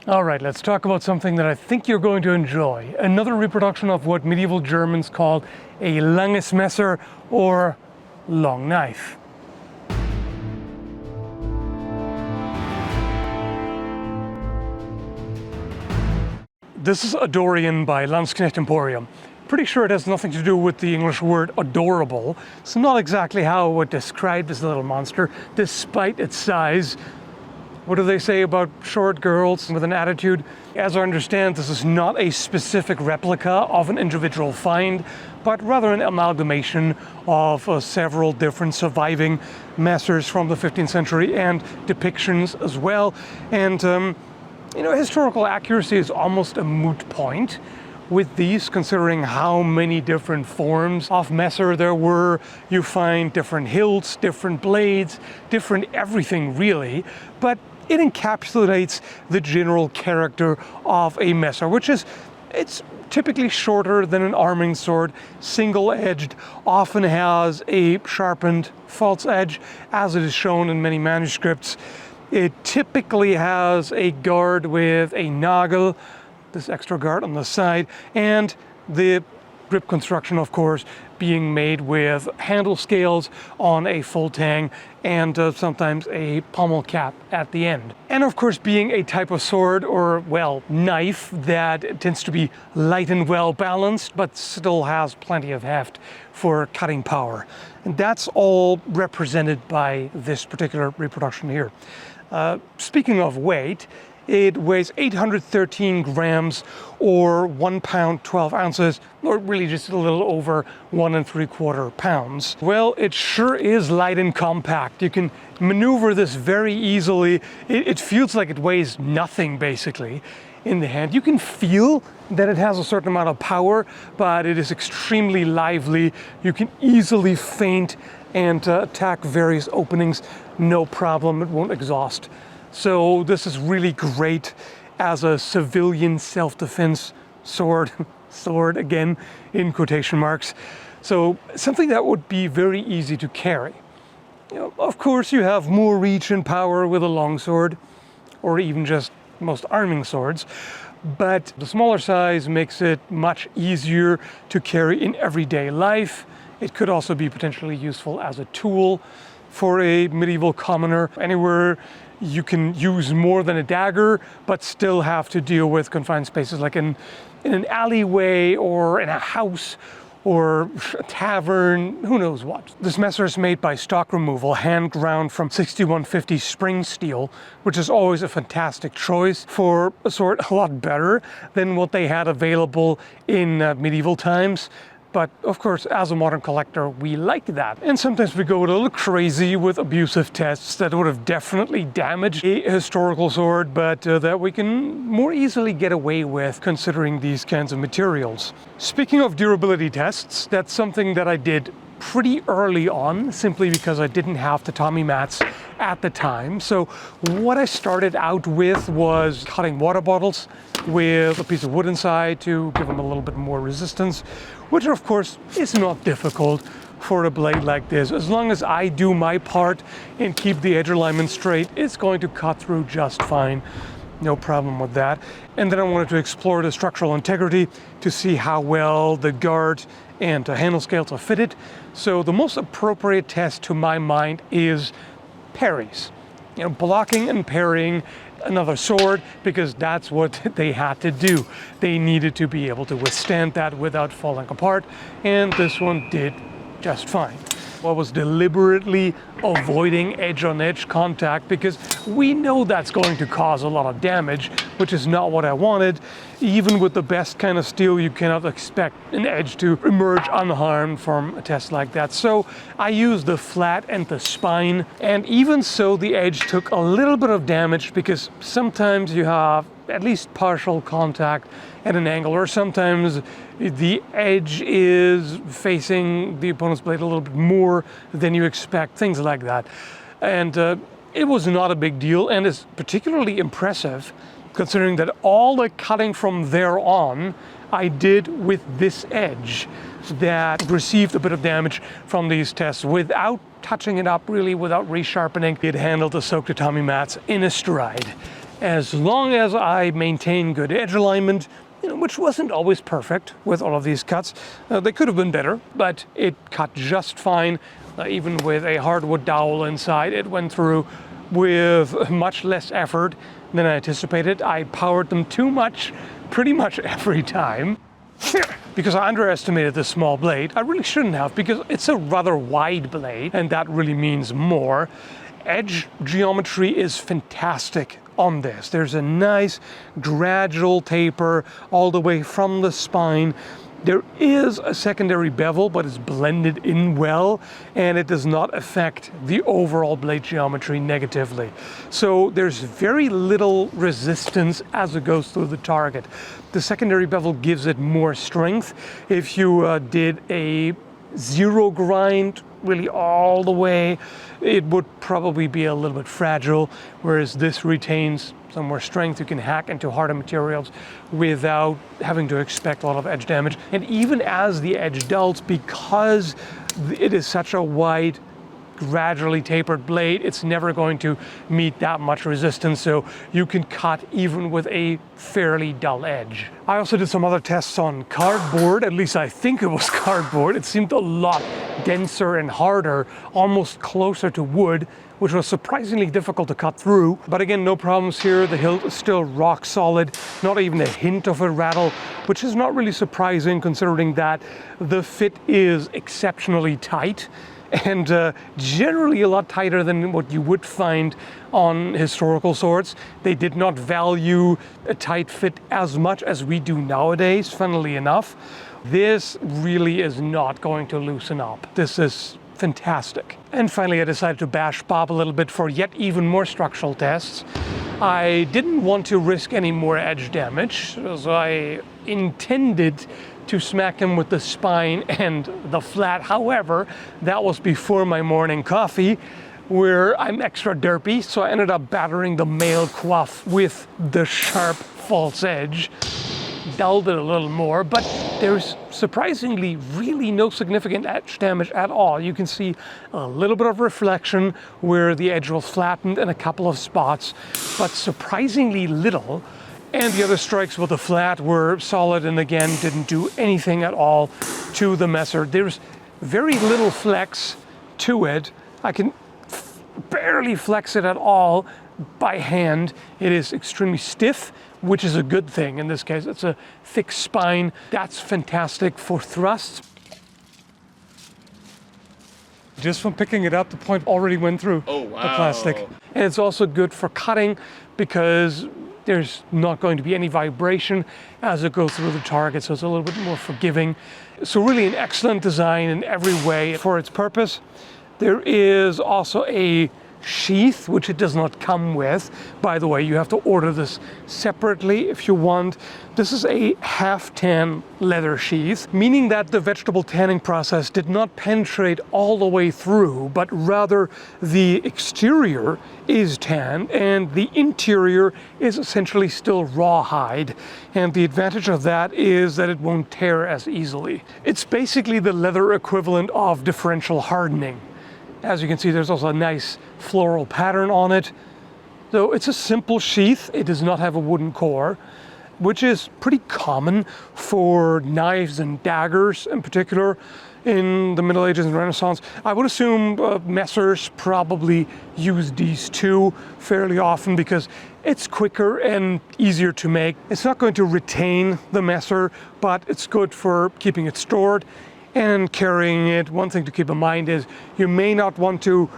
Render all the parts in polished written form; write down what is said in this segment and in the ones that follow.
All right, let's talk about something that I think you're going to enjoy. Another reproduction of what medieval Germans called a langes Messer, or long knife. This is Adorian by Landsknecht Emporium. Pretty sure it has nothing to do with the English word adorable. It's not exactly how I would describe this little monster, despite its size. What do they say about short girls with an attitude? As I understand, this is not a specific replica of an individual find, but rather an amalgamation of several different surviving messers from the 15th century and depictions as well. And historical accuracy is almost a moot point with these, considering how many different forms of messer there were. You find different hilts, different blades, different everything really, but it encapsulates the general character of a messer, which is, it's typically shorter than an arming sword, single-edged, often has a sharpened false edge, as it is shown in many manuscripts. It typically has a guard with a nagel, this extra guard on the side, and the grip construction, of course, being made with handle scales on a Full-tang and sometimes a pommel cap at the end. And of course, being a type of sword, or well, knife, that tends to be light and well balanced, but still has plenty of heft for cutting power. And that's all represented by this particular reproduction here. Speaking of weight, it weighs 813 grams, or 1 pound 12 ounces, or really just a little over 1 3/4 pounds. Well, it sure is light and compact. You can maneuver this very easily. It feels like it weighs nothing basically in the hand. You can feel that it has a certain amount of power, but it is extremely lively. You can easily feint and attack various openings, no problem. It won't exhaust. So this is really great as a civilian self-defense sword, sword again in quotation marks. So something that would be very easy to carry. Of course, you have more reach and power with a longsword, or even just most arming swords, but the smaller size makes it much easier to carry in everyday life. It could also be potentially useful as a tool for a medieval commoner. Anywhere you can use more than a dagger, but still have to deal with confined spaces, like in an alleyway or in a house or a tavern, who knows what. This messer is made by stock removal, hand ground from 6150 spring steel, which is always a fantastic choice for a sword, a lot better than what they had available in medieval times. But of course, as a modern collector, we like that. And sometimes we go a little crazy with abusive tests that would have definitely damaged a historical sword, but that we can more easily get away with considering these kinds of materials. Speaking of durability tests, that's something that I did pretty early on, simply because I didn't have the Tommy mats at the time. So what I started out with was cutting water bottles with a piece of wood inside to give them a little bit more resistance, which of course is not difficult for a blade like this. As long as I do my part and keep the edge alignment straight, it's going to cut through just fine. No problem with that. And then I wanted to explore the structural integrity to see how well the guard and handle scales are fitted. So the most appropriate test to my mind is parries. Blocking and parrying another sword, because that's what they had to do. They needed to be able to withstand that without falling apart, and this one did just fine. I was deliberately avoiding edge-on-edge contact because we know that's going to cause a lot of damage, which is not what I wanted. Even with the best kind of steel, you cannot expect an edge to emerge unharmed from a test like that. So I used the flat and the spine, and even so the edge took a little bit of damage, because sometimes you have at least partial contact at an angle, or sometimes the edge is facing the opponent's blade a little bit more than you expect, things like that. And it was not a big deal, and is particularly impressive considering that all the cutting from there on I did with this edge that received a bit of damage from these tests without touching it up, really, without resharpening. It handled the soaked Tommy mats in a stride. as long as I maintain good edge alignment, which wasn't always perfect with all of these cuts. They could have been better, but it cut just fine. Even with a hardwood dowel inside, it went through with much less effort than I anticipated. I powered them too much pretty much every time because I underestimated this small blade. I really shouldn't have, because it's a rather wide blade, and that really means more. Edge geometry is fantastic on this. There's a nice gradual taper all the way from the spine. There is a secondary bevel, but it's blended in well, and it does not affect the overall blade geometry negatively. So there's very little resistance as it goes through the target. The secondary bevel gives it more strength. If you did a zero grind really all the way, it would probably be a little bit fragile, whereas this retains some more strength. You can hack into harder materials without having to expect a lot of edge damage. And even as the edge dulls, because it is such a wide, gradually tapered blade, it's never going to meet that much resistance, so you can cut even with a fairly dull edge. I also did some other tests on cardboard, at least I think it was cardboard. It seemed a lot denser and harder, almost closer to wood, which was surprisingly difficult to cut through. But again, no problems here. The hilt is still rock solid, not even a hint of a rattle, which is not really surprising considering that the fit is exceptionally tight, and generally a lot tighter than what you would find on historical swords. They did not value a tight fit as much as we do nowadays, funnily enough. This really is not going to loosen up. This is fantastic. And finally, I decided to bash Bob a little bit for yet even more structural tests. I didn't want to risk any more edge damage, so I intended to smack him with the spine and the flat. However, that was before my morning coffee, where I'm extra derpy, so I ended up battering the male coif with the sharp false edge. Dulled it a little more, but there's surprisingly really no significant edge damage at all. You can see a little bit of reflection where the edge was flattened in a couple of spots, but surprisingly little. And the other strikes with the flat were solid and again didn't do anything at all to the messer. There's very little flex to it. I can barely flex it at all by hand. It is extremely stiff, which is a good thing in this case. It's a thick spine. That's fantastic for thrusts. Just from picking it up, the point already went through the plastic. And it's also good for cutting because there's not going to be any vibration as it goes through the target, so it's a little bit more forgiving. So really an excellent design in every way for its purpose. There is also a sheath, which it does not come with. By the way, you have to order this separately if you want. This is a half-tan leather sheath, meaning that the vegetable tanning process did not penetrate all the way through, but rather the exterior is tan and the interior is essentially still rawhide. And the advantage of that is that it won't tear as easily. It's basically the leather equivalent of differential hardening. As you can see, there's also a nice floral pattern on it. So it's a simple sheath. It does not have a wooden core, which is pretty common for knives and daggers in particular in the Middle Ages and Renaissance. I would assume messers probably use these too fairly often because it's quicker and easier to make. It's not going to retain the messer, but it's good for keeping it stored and carrying it. One thing to keep in mind is you may not want to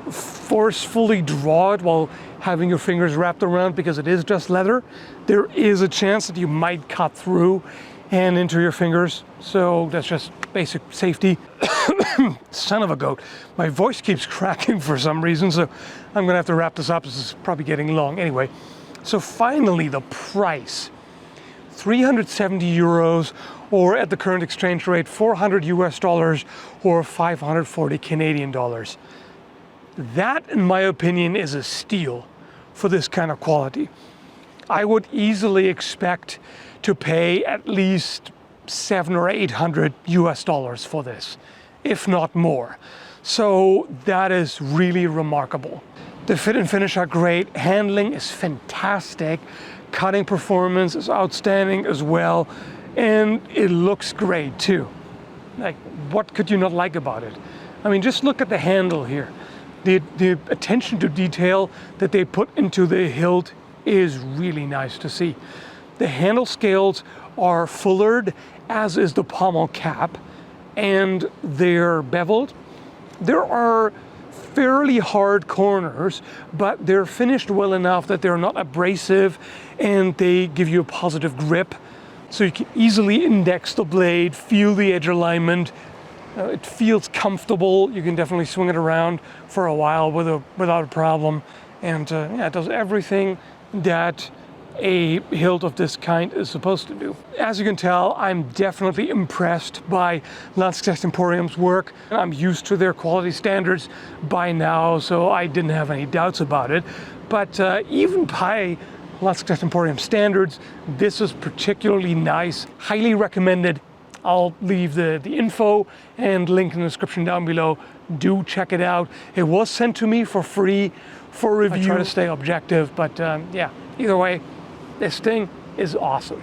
forcefully draw it while having your fingers wrapped around because it is just leather. There is a chance that you might cut through and into your fingers, so that's just basic safety. Son of a goat. My voice keeps cracking for some reason, so I'm gonna have to wrap this up. This is probably getting long. Anyway, so finally the price. 370 euros, or at the current exchange rate, 400 US dollars or 540 Canadian dollars. That, in my opinion, is a steal for this kind of quality. I would easily expect to pay at least 700 or 800 US dollars for this, if not more. So that is really remarkable. The fit and finish are great. Handling is fantastic. Cutting performance is outstanding as well. And it looks great too. Like, what could you not like about it? I mean, just look at the handle here. The attention to detail that they put into the hilt is really nice to see. The handle scales are fullered, as is the pommel cap, and they're beveled. There are fairly hard corners, but they're finished well enough that they're not abrasive and they give you a positive grip. So you can easily index the blade, feel the edge alignment. It feels comfortable. You can definitely swing it around for a while without a problem. And yeah, it does everything that a hilt of this kind is supposed to do. As you can tell, I'm definitely impressed by Landsknecht Emporium's work. I'm used to their quality standards by now, so I didn't have any doubts about it. But even by Landsknecht Emporium standards, this is particularly nice. Highly recommended. I'll leave the info and link in the description down below. Do check it out. It was sent to me for free for review. I try to stay objective, but yeah, either way, this thing is awesome.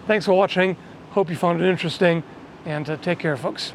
Thanks for watching. Hope you found it interesting, and take care, folks.